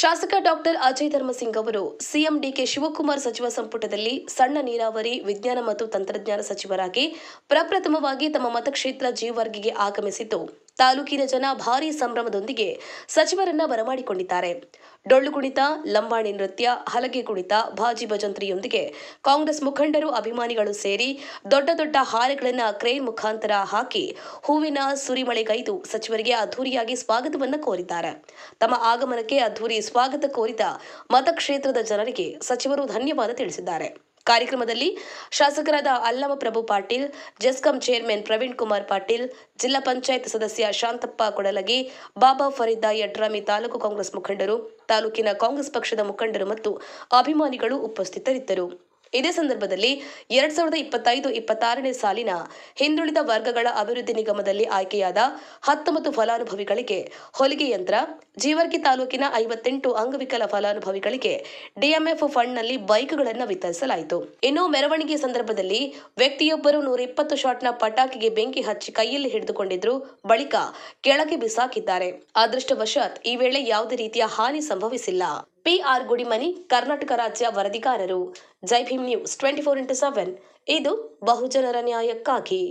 ಶಾಸಕ ಡಾಕ್ಟರ್ ಅಜಯ್ ಧರ್ಮಸಿಂಗ್ ಅವರು CM DK Shivakumar ಸಚಿವ ಸಂಪುಟದಲ್ಲಿ ಸಣ್ಣ ನೀರಾವರಿ, ವಿಜ್ಞಾನ ಮತ್ತು ತಂತ್ರಜ್ಞಾನ ಸಚಿವರಾಗಿ ಪ್ರಪ್ರಥಮವಾಗಿ ತಮ್ಮ ಮತಕ್ಷೇತ್ರ ಜೀವರ್ಗಿಗೆ ಆಗಮಿಸಿದ್ದು, ತಾಲೂಕಿನ ಜನ ಭಾರೀ ಸಂಭ್ರಮದೊಂದಿಗೆ ಸಚಿವರನ್ನ ಬರಮಾಡಿಕೊಂಡಿದ್ದಾರೆ. ಡೊಳ್ಳು ಕುಣಿತ, ಲಂಬಾಣಿ ನೃತ್ಯ, ಹಲಗೆ ಕುಣಿತ, ಬಾಜಿ ಭಜಂತ್ರಿಯೊಂದಿಗೆ ಕಾಂಗ್ರೆಸ್ ಮುಖಂಡರು, ಅಭಿಮಾನಿಗಳು ಸೇರಿ ದೊಡ್ಡ ದೊಡ್ಡ ಹಾರೆಗಳನ್ನು ಕ್ರೇನ್ ಮುಖಾಂತರ ಹಾಕಿ ಹೂವಿನ ಸುರಿಮಳೆಗೈದು ಸಚಿವರಿಗೆ ಅದ್ದೂರಿಯಾಗಿ ಸ್ವಾಗತವನ್ನು ಕೋರಿದ್ದಾರೆ. ತಮ್ಮ ಆಗಮನಕ್ಕೆ ಅದ್ದೂರಿ ಸ್ವಾಗತ ಕೋರಿದ ಮತಕ್ಷೇತ್ರದ ಜನರಿಗೆ ಸಚಿವರು ಧನ್ಯವಾದ ತಿಳಿಸಿದ್ದಾರೆ. ಕಾರ್ಯಕ್ರಮದಲ್ಲಿ ಶಾಸಕರಾದ ಅಲ್ಲಮ ಪ್ರಭು ಪಾಟೀಲ್, ಜೆಸ್ಕಾಂ ಚೇರ್ಮನ್ ಪ್ರವೀಣ್ ಕುಮಾರ್ ಪಾಟೀಲ್, ಜಿಲ್ಲಾ ಪಂಚಾಯತ್ ಸದಸ್ಯ ಶಾಂತಪ್ಪ ಕೊಡಲಗಿ, ಬಾಬಾ ಫರೀದಾ ಯಡ್ರಾಮಿ, ತಾಲೂಕು ಕಾಂಗ್ರೆಸ್ ಮುಖಂಡರು, ತಾಲೂಕಿನ ಕಾಂಗ್ರೆಸ್ ಪಕ್ಷದ ಮುಖಂಡರು ಮತ್ತು ಅಭಿಮಾನಿಗಳು ಉಪಸ್ಥಿತರಿದ್ದರು. ಇದೇ ಸಂದರ್ಭದಲ್ಲಿ 2025-26ನೇ ಸಾಲಿನ ಹಿಂದುಳಿದ ವರ್ಗಗಳ ಅಭಿವೃದ್ಧಿ ನಿಗಮದಲ್ಲಿ ಆಯ್ಕೆಯಾದ 19 ಫಲಾನುಭವಿಗಳಿಗೆ ಹೊಲಿಗೆ ಯಂತ್ರ, ಜೀವರ್ಗಿ ತಾಲೂಕಿನ 58 ಅಂಗವಿಕಲ ಫಲಾನುಭವಿಗಳಿಗೆ ಡಿಎಂಎಫ್ ಫಂಡ್ನಲ್ಲಿ ಬೈಕ್ಗಳನ್ನು ವಿತರಿಸಲಾಯಿತು. ಇನ್ನು ಮೆರವಣಿಗೆ ಸಂದರ್ಭದಲ್ಲಿ ವ್ಯಕ್ತಿಯೊಬ್ಬರು 120 ಶಾಟ್ನ ಪಟಾಕಿಗೆ ಬೆಂಕಿ ಹಚ್ಚಿ ಕೈಯಲ್ಲಿ ಹಿಡಿದುಕೊಂಡಿದ್ರು, ಬಳಿಕ ಕೆಳಗೆ ಬಿಸಾಕಿದ್ದಾರೆ. ಅದೃಷ್ಟವಶಾತ್ ಈ ವೇಳೆ ಯಾವುದೇ ರೀತಿಯ ಹಾನಿ ಸಂಭವಿಸಿಲ್ಲ. PR ಗುಡಿಮನಿ, ಕರ್ನಾಟಕ ರಾಜ್ಯ ವರದಿಗಾರರು. ಜೈ ಭೀಮ್ ನ್ಯೂಸ್ 24x7. ಇದು ಬಹುಜನರ ನ್ಯಾಯಕ್ಕಾಗಿ.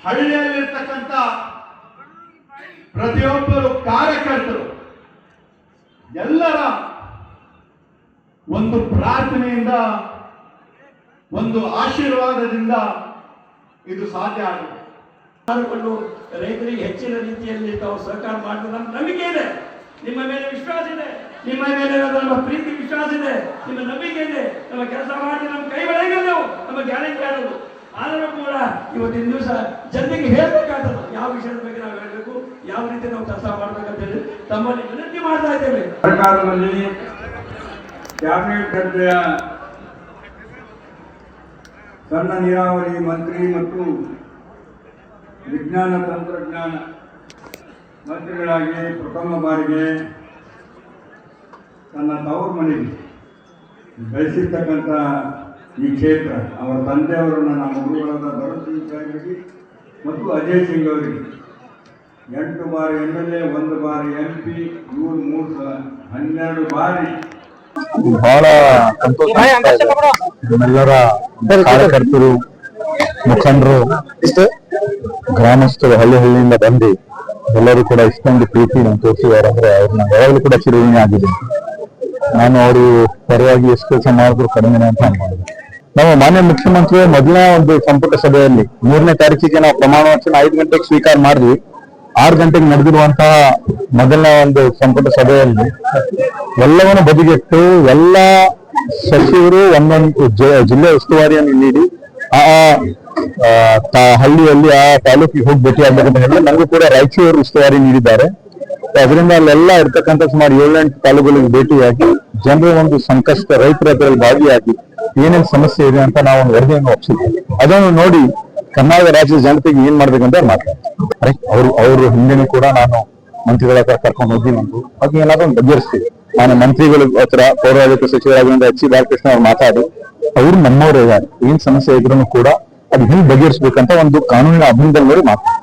ಹಳ್ಳಿಯಲ್ಲಿರ್ತಕ್ಕಂಥ ಪ್ರತಿಯೊಬ್ಬರು ಕಾರ್ಯಕರ್ತರು ಎಲ್ಲರ ಒಂದು ಪ್ರಾರ್ಥನೆಯಿಂದ, ಒಂದು ಆಶೀರ್ವಾದದಿಂದ ಇದು ಸಾಧ್ಯ ಆಗಿದೆ. ರೈತರಿಗೆ ಹೆಚ್ಚಿನ ರೀತಿಯಲ್ಲಿ ತಾವು ಸಹಕಾರ ಮಾಡಿದ ನಮ್ಮ ನಂಬಿಕೆ ಇದೆ, ನಿಮ್ಮ ಮೇಲೆ ವಿಶ್ವಾಸ ಇದೆ, ನಿಮ್ಮ ಮೇಲೆ ನಮ್ಮ ಪ್ರೀತಿ ವಿಶ್ವಾಸ ಇದೆ, ನಿಮ್ಮ ನಂಬಿಕೆ ಇದೆ. ನಮ್ಮ ಕೆಲಸ ಮಾಡಿ ನಮ್ಮ ಕೈ ಬೆಳಗಲು ನಮ್ಮ ಗ್ಯಾರಂಟಿ ಆಡೋದು. ಆದರೂ ಕೂಡ ಇವತ್ತಿನ ದಿವಸ ಜನರಿಗೆ ಹೇಳ್ಬೇಕಾಗ್ತದೆ ಯಾವ ವಿಷಯದ ಬಗ್ಗೆ ನಾವು ಹೇಳಬೇಕು, ಯಾವ ರೀತಿ ನಾವು ಕೆಲಸ ಮಾಡ್ಬೇಕಂತ ಹೇಳಿ ತಮ್ಮಲ್ಲಿ ವಿನಂತಿ ಮಾಡ್ತಾ ಇದ್ದೇವೆ. ಸರ್ಕಾರದಲ್ಲಿ ಕ್ಯಾಬಿನೆಟ್ ದರ್ಜೆಯ ಸಣ್ಣ ನೀರಾವರಿ ಮಂತ್ರಿ ಮತ್ತು ವಿಜ್ಞಾನ ತಂತ್ರಜ್ಞಾನ ಮಂತ್ರಿಗಳಾಗಿ ಪ್ರಥಮ ಬಾರಿಗೆ ತನ್ನ ತವರು ಮನೆಗೆ ಬೆಳೆಸಿರ್ತಕ್ಕಂಥ ಈ ಕ್ಷೇತ್ರ ಅವರ ತಂದೆಯವರನ್ನು ನಮ್ಮ ಗುರುಗಳಾದ ಭರತ್ ಸಿಂಗ್ ಸಾಹೇಬರಿಗೆ ಮತ್ತು ಅಜಯ್ ಸಿಂಗ್ ಅವರಿಗೆ 8 ಬಾರಿ MLA, 1 ಬಾರಿ MP, ಇವರು 12 ಬಾರಿ. ಬಹಳ ಸಂತೋಷ. ನಮ್ಮೆಲ್ಲರ ಕಾರ್ಯಕರ್ತರು, ಮುಖಂಡರು, ಗ್ರಾಮಸ್ಥರು ಹಳ್ಳಿಯಿಂದ ಬಂದು ಎಲ್ಲರೂ ಕೂಡ ಇಷ್ಟೊಂದು ಪ್ರೀತಿ ನಾನು ತೋರಿಸಿದಾರಂದ್ರೆ ಅವ್ರನ್ನ ಯಾವಾಗಲೂ ಕೂಡ ಚಿರಋಣಿ ಆಗಿದೆ. ನಾನು ಅವರು ಪರವಾಗಿ ಎಷ್ಟು ಕೆಲಸ ಮಾಡಿದ್ರು ಕಡಿಮೆ ಅಂತ ಅನ್ಕೊಂಡಿದ್ದೆ. ನಮ್ಮ ಮಾನ್ಯ ಮುಖ್ಯಮಂತ್ರಿ ಮೊದಲನೇ ಒಂದು ಸಂಪುಟ ಸಭೆಯಲ್ಲಿ 3ನೇ ತಾರೀಕಿಗೆ ನಾವು ಪ್ರಮಾಣ ವಚನ 5 ಗಂಟೆಗೆ ಸ್ವೀಕಾರ ಮಾಡಿದ್ವಿ. 6 ಗಂಟೆಗೆ ನಡೆದಿರುವಂತಹ ಮೊದಲನೇ ಒಂದು ಸಂಪುಟ ಸಭೆಯಲ್ಲಿ ಎಲ್ಲವನ್ನು ಬದಿಗೆಟ್ಟು ಎಲ್ಲ ಸಚಿವರು ಒಂದೊಂದು ಜಿಲ್ಲೆ ಉಸ್ತುವಾರಿಯನ್ನು ನೀಡಿ ಹಳ್ಳಿಯಲ್ಲಿ ಆ ತಾಲೂಕಿಗೆ ಹೋಗಿ ಭೇಟಿ ಆಗ್ಬೇಕಂತ ಹೇಳಿದ್ರೆ ನನಗೂ ಕೂಡ ರಾಯಚೂರು ಉಸ್ತುವಾರಿ ನೀಡಿದ್ದಾರೆ. ಅದರಿಂದ ಅಲ್ಲೆಲ್ಲ ಇರ್ತಕ್ಕಂಥ ಸುಮಾರು 7-8 ತಾಲೂಕುಗಳಿಗೆ ಭೇಟಿಯಾಗಿ ಜನರ ಒಂದು ಸಂಕಷ್ಟ, ರೈತರ ಅದರಲ್ಲಿ ಭಾಗಿಯಾಗಿ ಏನೇನು ಸಮಸ್ಯೆ ಇದೆ ಅಂತ ನಾವು ಒಂದು ವರದಿಯನ್ನು ಒಪ್ಪಿಸಿದ್ವಿ. ಅದನ್ನು ನೋಡಿ ಕರ್ನಾಟಕ ರಾಜ್ಯದ ಜನತೆಗೆ ಏನ್ ಮಾಡ್ಬೇಕಂತ ಮಾತಾಡ್ತಾರೆ. ಅವರು ಹಿಂದೆನೂ ಕೂಡ ನಾನು ಮಂತ್ರಿಗಳ ಹತ್ರ ಕರ್ಕೊಂಡು ಹೋಗಿ ಅದು ಏನಾದ್ರು ಒಂದು ಬಗೆಹರಿಸ್ತೀವಿ. ನಾನು ಮಂತ್ರಿಗಳ ಹತ್ರ ಪೌರಾಡಳಿತ ಸಚಿವರಾಗಿದ್ದ H. ಬಾಲಕೃಷ್ಣ ಅವ್ರು ಮಾತಾಡಿ ಅವ್ರು ನಮ್ಮವರೇ ಏನ್ ಸಮಸ್ಯೆ ಇದ್ರು ಕೂಡ ಅದು ಹೆಂಗ್ ಬಗೆಹರಿಸ್ಬೇಕಂತ ಒಂದು ಕಾನೂನಿನ ಅಭಿನಂದನೆ ಮಾತಾಡ್ತಾರೆ.